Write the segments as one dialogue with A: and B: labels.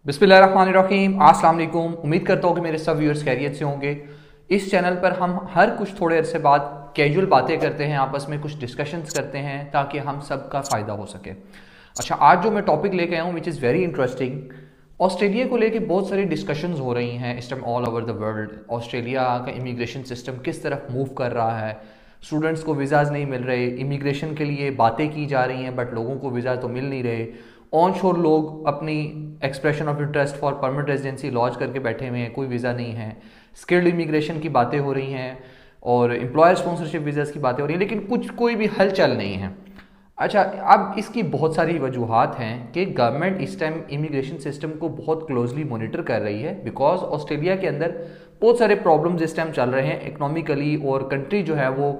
A: बिस्मिल्लाहिर्रहमानिर्रहीम, अस्सलाम वालेकुम। उम्मीद करता हूँ कि मेरे सब व्यूअर्स खैरियत से होंगे। इस चैनल पर हम हर कुछ थोड़े अरसे बाद कैजुअल बातें करते हैं, आपस में कुछ डिस्कशंस करते हैं ताकि हम सब का फ़ायदा हो सके। अच्छा, आज जो मैं टॉपिक लेके आया हूँ which is very interesting. Australia को लेके बहुत सारी डिस्कशंस हो रही हैं इस time all over the world. Australia का इमिग्रेशन सिस्टम किस तरफ मूव कर रहा है, स्टूडेंट्स को वीज़ाज़ नहीं मिल रहे, इमिग्रेशन के लिए बातें की जा रही हैं बट लोगों को वीज़ा तो मिल नहीं रहे। ऑन शोर लोग अपनी expression of interest for permanent residency launch करके बैठे हुए हैं, कोई वीज़ा नहीं है। स्किल्ड इमिग्रेशन की बातें हो रही हैं और एम्प्लॉयर स्पॉन्सरशिप वीज़ाज़ की बातें हो रही हैं, लेकिन कोई भी हलचल नहीं है। अच्छा, अब इसकी बहुत सारी वजूहत हैं कि गवर्नमेंट इस टाइम इमिग्रेशन सिस्टम को बहुत क्लोजली मॉनिटर कर रही है बिकॉज ऑस्ट्रेलिया के अंदर बहुत सारे प्रॉब्लम्स इस टाइम चल रहे हैं इकोनॉमिकली, और कंट्री जो है वो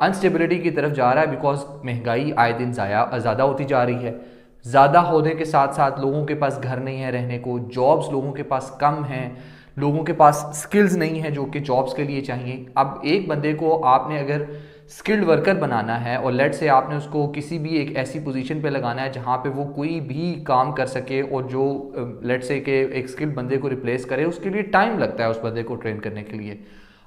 A: अनस्टेबिलिटी की तरफ जा रहा है बिकॉज महंगाई आए दिन ज़्यादा होती जा रही है। ज़्यादा होने के साथ साथ लोगों के पास घर नहीं है रहने को, जॉब्स लोगों के पास कम हैं, लोगों के पास स्किल्स नहीं है जो कि जॉब्स के लिए चाहिए। अब एक बंदे को आपने अगर स्किल्ड वर्कर बनाना है और लेट से आपने उसको किसी भी एक ऐसी पोजीशन पे लगाना है जहाँ पे वो कोई भी काम कर सके और जो लेट से के एक स्किल्ड बंदे को रिप्लेस करे, उसके लिए टाइम लगता है उस बंदे को ट्रेन करने के लिए।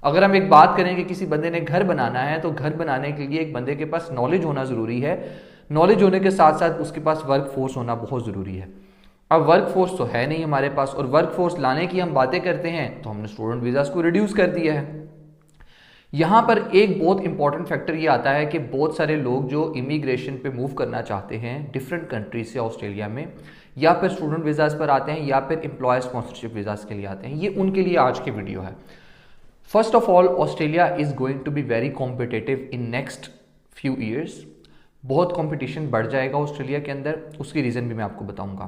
A: अगर हम एक बात करें कि किसी बंदे ने घर बनाना है तो घर बनाने के लिए एक बंदे के पास नॉलेज होना ज़रूरी है। नॉलेज होने के साथ साथ उसके पास वर्क फोर्स होना बहुत ज़रूरी है। अब वर्क फोर्स तो है नहीं हमारे पास, और वर्क फोर्स लाने की हम बातें करते हैं तो हमने स्टूडेंट वीज़ाज़ को रिड्यूस कर दिया है। यहाँ पर एक बहुत इंपॉर्टेंट फैक्टर ये आता है कि बहुत सारे लोग जो इमिग्रेशन पे मूव करना चाहते हैं डिफरेंट कंट्रीज से ऑस्ट्रेलिया में, या फिर स्टूडेंट वीज़ाज़ पर आते हैं या फिर एम्प्लॉय स्पॉन्सरशिप वीज़ाज़ के लिए आते हैं, ये उनके लिए आज की वीडियो है। First of all, Australia is going to be very competitive in next few years. बहुत कंपटीशन बढ़ जाएगा ऑस्ट्रेलिया के अंदर, उसकी रीज़न भी मैं आपको बताऊंगा।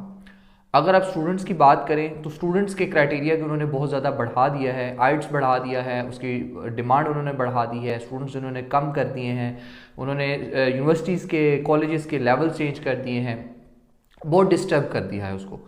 A: अगर आप स्टूडेंट्स की बात करें तो स्टूडेंट्स के क्राइटेरिया भी उन्होंने बहुत ज़्यादा बढ़ा दिया है, आइट्स बढ़ा दिया है, उसकी डिमांड उन्होंने बढ़ा दी है, स्टूडेंट्स उन्होंने कम कर दिए हैं, उन्होंने यूनिवर्सिटीज़ के कॉलेजेस के लेवल चेंज कर दिए हैं, बहुत डिस्टर्ब कर दिया है उसको।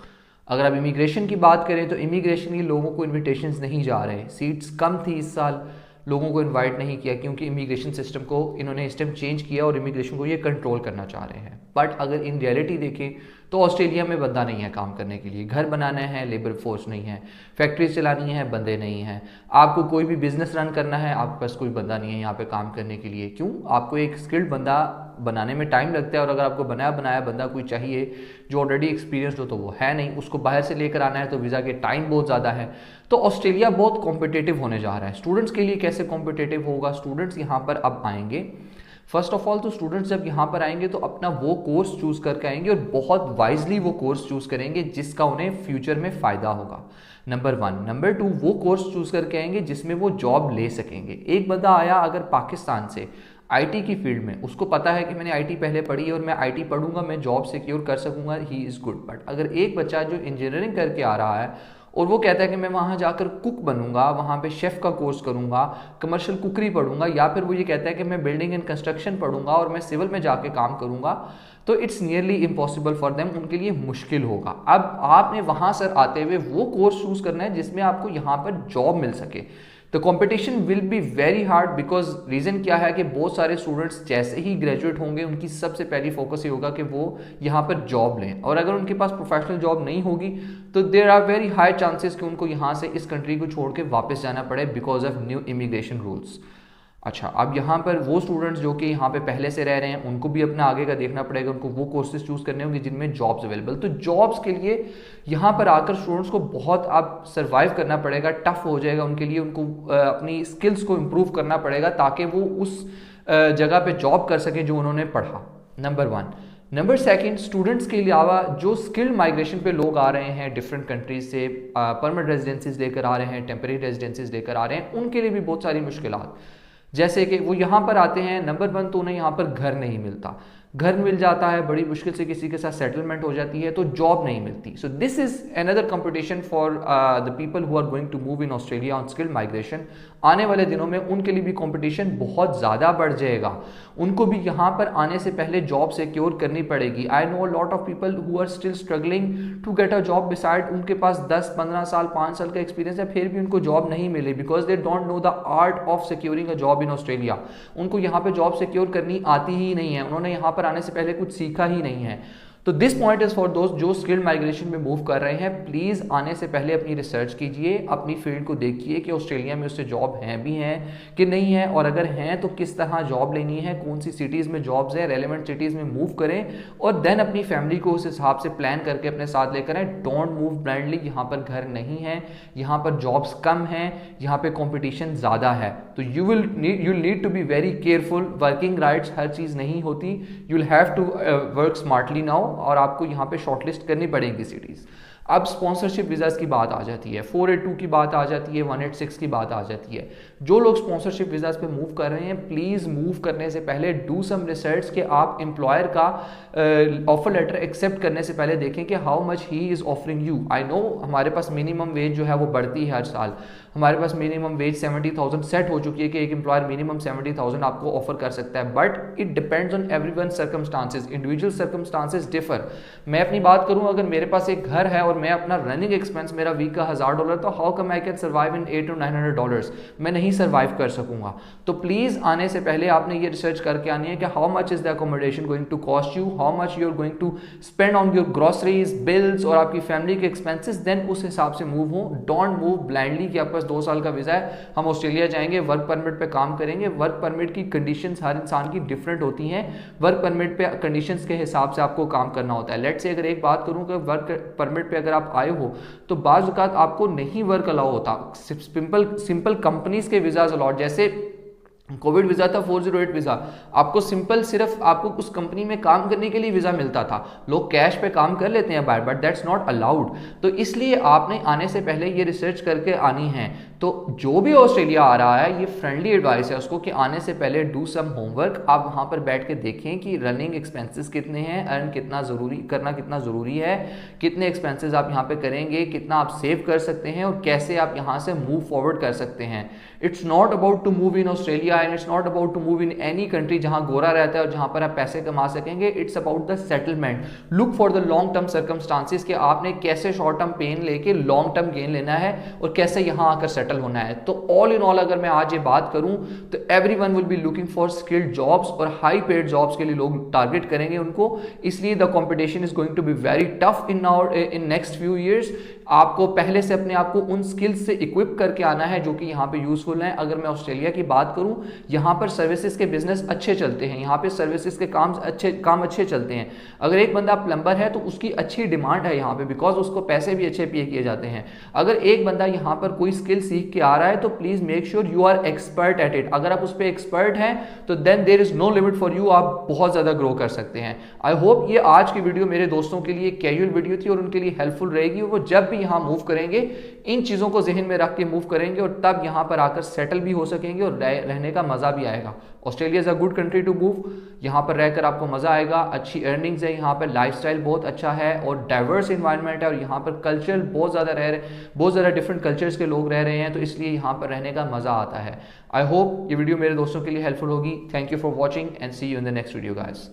A: अगर आप इमिग्रेशन की बात करें तो इमिग्रेशन के लोगों को इन्विटेशंस नहीं जा रहे, सीट्स कम थी इस साल, लोगों को इनवाइट नहीं किया क्योंकि इमिग्रेशन सिस्टम को इन्होंने इस टाइम चेंज किया और इमिग्रेशन को ये कंट्रोल करना चाह रहे हैं। बट अगर इन रियलिटी देखें तो ऑस्ट्रेलिया में बंदा नहीं है काम करने के लिए, घर बनाना है लेबर फोर्स नहीं है, फैक्ट्रीज चलानी है बंदे नहीं हैं, आपको कोई भी बिजनेस रन करना है आपके पास कोई बंदा नहीं है यहाँ पे काम करने के लिए। क्यों? आपको एक स्किल्ड बंदा बनाने में टाइम लगता है, और अगर आपको बनाया बनाया बंदा कोई चाहिए जो ऑलरेडी एक्सपीरियंस्ड हो तो वो है नहीं, उसको बाहर से लेकर आना है तो वीज़ा के टाइम बहुत ज़्यादा है। तो ऑस्ट्रेलिया बहुत कॉम्पिटिटिव होने जा रहा है। स्टूडेंट्स के लिए कैसे कॉम्पिटिटिव होगा? स्टूडेंट्स यहाँ पर अब आएंगे, फर्स्ट ऑफ ऑल तो स्टूडेंट्स जब यहाँ पर आएंगे तो अपना वो कोर्स चूज करके आएंगे और बहुत वाइजली वो कोर्स चूज करेंगे जिसका उन्हें फ्यूचर में फ़ायदा होगा, नंबर वन। नंबर टू, वो कोर्स चूज करके आएंगे जिसमें वो जॉब ले सकेंगे। एक बंदा आया अगर पाकिस्तान से आईटी की फील्ड में, उसको पता है कि मैंने आईटी पहले पढ़ी है और मैं आईटी पढ़ूंगा, मैं जॉब सिक्योर कर सकूंगा, ही इज़ गुड। बट अगर एक बच्चा जो इंजीनियरिंग करके आ रहा है और वो कहता है कि मैं वहाँ जाकर कुक बनूंगा, वहाँ पे शेफ़ का कोर्स करूंगा, कमर्शियल कुकरी पढ़ूंगा, या फिर वो ये कहता है कि मैं बिल्डिंग एंड कंस्ट्रक्शन पढ़ूंगा और मैं सिविल में जाके काम करूंगा, तो it's nearly impossible for them, उनके लिए मुश्किल होगा। अब आपने वहाँ सर आते हुए वो कोर्स चूज़ करना है जिसमें आपको यहाँ पर जॉब मिल सके। तो competition will be very hard because reason क्या है कि बहुत सारे स्टूडेंट्स जैसे ही ग्रेजुएट होंगे उनकी सबसे पहली फोकस ये होगा कि वो यहाँ पर जॉब लें, और अगर उनके पास प्रोफेशनल जॉब नहीं होगी तो there are very high chances कि उनको यहाँ से इस कंट्री को छोड़ के वापस जाना पड़े because of new immigration rules. अच्छा, अब यहाँ पर वो स्टूडेंट्स जो कि यहाँ पे पहले से रह रहे हैं उनको भी अपना आगे का देखना पड़ेगा, उनको वो कोर्सेज चूज़ करने होंगे जिनमें जॉब्स अवेलेबल। तो जॉब्स के लिए यहाँ पर आकर स्टूडेंट्स को बहुत अब सर्वाइव करना पड़ेगा, टफ हो जाएगा उनके लिए, उनको अपनी स्किल्स को इम्प्रूव करना पड़ेगा ताकि वो उस जगह पे जॉब कर सकें जो उन्होंने पढ़ा, number one. Number second, students के अलावा जो स्किल्ड माइग्रेशन पे लोग आ रहे हैं डिफरेंट कंट्रीज से, परमानेंट रेजिडेंसीज लेकर आ रहे हैं, टेम्परेरी रेजिडेंसीज लेकर आ रहे हैं, उनके लिए भी बहुत सारी मुश्किलात, जैसे कि वो यहाँ पर आते हैं, नंबर वन तो उन्हें यहाँ पर घर नहीं मिलता, घर मिल जाता है बड़ी मुश्किल से किसी के साथ सेटलमेंट हो जाती है तो जॉब नहीं मिलती। So this is another competition for the people who are going to move in Australia on skilled migration. आने वाले दिनों में उनके लिए भी कंपटीशन बहुत ज़्यादा बढ़ जाएगा, उनको भी यहाँ पर आने से पहले जॉब सिक्योर करनी पड़ेगी। I know lot of people who are still struggling to get a job beside, उनके पास 10-15 साल 5 साल का एक्सपीरियंस है फिर भी उनको जॉब नहीं मिली because they don't know the art of securing a job in Australia. उनको यहाँ पे जॉब सिक्योर करनी आती ही नहीं है, उन्होंने यहाँ पर आने से पहले कुछ सीखा ही नहीं है। तो दिस पॉइंट इज फॉर दोस्त जो स्किल्ड माइग्रेशन में मूव कर रहे हैं, प्लीज आने से पहले अपनी रिसर्च कीजिए, अपनी फील्ड को देखिए कि ऑस्ट्रेलिया में उससे जॉब भी हैं कि नहीं है, और अगर हैं तो किस तरह जॉब लेनी है, कौन सी सिटीज में जॉब्स है, रेलेवेंट सिटीज में मूव करें, और देन अपनी फैमिली को उस हिसाब से प्लान करके अपने साथ लेकर आए। डोंट मूव ब्लाइंडली, यहाँ पर घर नहीं है, यहाँ पर जॉब्स कम हैं, यहाँ पे कंपटीशन ज्यादा है, तो you need to be very careful. Working rights हर चीज नहीं होती, you will have to work smartly now, और आपको यहाँ पे शॉर्टलिस्ट करनी पड़ेगी सिटीज। अब स्पॉन्सरशिप वीज़ास की बात आ जाती है, 482 की बात आ जाती है, 186 की बात आ जाती है। जो लोग स्पॉन्सरशिप वीज़ास पे मूव कर रहे हैं, प्लीज़ मूव करने से पहले डू सम रिसर्च कि आप एम्प्लॉयर का ऑफर लेटर एक्सेप्ट करने से पहले देखें कि how much he is offering you. I know हमारे पास मिनिमम वेज जो है वो बढ़ती है हर साल, हमारे पास मिनिमम वेज 70,000 सेट हो चुकी है कि एक एम्प्लॉयर मिनिमम 70,000 आपको ऑफर कर सकता है, but it depends on everyone circumstances, individual circumstances differ. मैं अपनी बात करूं, अगर मेरे पास एक घर है और मैं अपना रनिंग एक्सपेंस मेरा वीक का $1000, तो how come I can survive in $800 or $900? मैं नहीं सर्वाइव कर सकूंगा। तो प्लीज आने से पहले आपने ये रिसर्च करके आनी है कि how much is the accommodation going to cost you, how much you are going to spend on your groceries, bills और आपकी फैमिली के एक्सपेंसेस, देन उस हिसाब से मूव हो। डोंट मूव ब्लाइंडली कि आपके पास 2 साल का वीजा है, हम ऑस्ट्रेलिया जाएंगे, वर्क परमिट पे काम करेंगे। वर्क परमिट की कंडीशंस हर इंसान की डिफरेंट होती हैं, वर्क परमिट पे कंडीशंस के हिसाब से आपको काम करना होता है। लेट से अगर एक बात करूं कि वर्क परमिट पे अगर आप आए हो तो बाज़ औक़ात आपको नहीं वर्क अलाउ होता, सिंपल कंपनीज के वीजा अलाउड, जैसे कोविड वीजा था 408 वीजा, आपको सिंपल सिर्फ आपको उस कंपनी में काम करने के लिए वीजा मिलता था। लोग कैश पे काम कर लेते हैं बाहर, बट दैट्स नॉट अलाउड। तो इसलिए आपने आने से पहले ये रिसर्च करके आनी है। तो जो भी ऑस्ट्रेलिया आ रहा है, ये फ्रेंडली एडवाइस है उसको कि आने से पहले डू सम होमवर्क। आप वहां पर बैठ के देखें कि रनिंग एक्सपेंसेस कितने हैं, अर्न कितना जरूरी है, कितने एक्सपेंसेस आप यहाँ पे करेंगे, कितना आप सेव कर सकते हैं और कैसे आप यहाँ से मूव फॉरवर्ड कर सकते हैं। It's not about to move in Australia and it's not about to move in any country जहां गोरा रहता है और जहां पर आप पैसे कमा सकेंगे। It's about the settlement. Look for the long term circumstances कि आपने कैसे शॉर्ट टर्म पेन लेके लॉन्ग टर्म गेन लेना है और कैसे यहां आकर सेटल होना है। तो ऑल इन ऑल अगर मैं आज ये बात करूं तो everyone will be looking for skilled jobs और हाई पेड जॉब्स के लिए लोग टारगेट करेंगे उनको, इसलिए the competition is going to be very tough in next few years. आपको पहले से अपने आप को उन स्किल्स से इक्विप करके आना है जो कि यहाँ पे यूजफुल हैं। अगर मैं ऑस्ट्रेलिया की बात करूं, यहाँ पर सर्विसेज के बिजनेस अच्छे चलते हैं, यहाँ पे सर्विसेज के काम अच्छे चलते हैं। अगर एक बंदा प्लम्बर है तो उसकी अच्छी डिमांड है यहाँ पे, बिकॉज उसको पैसे भी अच्छे पे किए जाते हैं। अगर एक बंदा यहाँ पर कोई स्किल सीख के आ रहा है तो please make sure you are expert at it. अगर आप उस पर एक्सपर्ट हैं तो then there is no limit for you, आप बहुत ज्यादा ग्रो कर सकते हैं। आई होप ये आज की वीडियो मेरे दोस्तों के लिए कैजुअल वीडियो थी और उनके लिए हेल्पफुल रहेगी। वो जब भी यहाँ मूव करेंगे इन चीजों को जहन में रख के मूव करेंगे और तब यहाँ पर आकर सेटल भी हो सकेंगे और रहने का मजा भी आएगा। Australia is a good country to move, यहाँ पर रहकर आपको मजा आएगा, अच्छी अर्निंग्स है, यहाँ पर लाइफस्टाइल बहुत अच्छा है और डाइवर्स इन्वायरमेंट है और यहाँ पर कल्चर बहुत ज़्यादा डिफरेंट कल्चर्स के लोग रह रहे हैं, तो इसलिए यहाँ पर रहने का मजा आता है। आई होप ये वीडियो मेरे दोस्तों के लिए हेल्पफुल होगी। Thank you for watching and see you in the next video guys.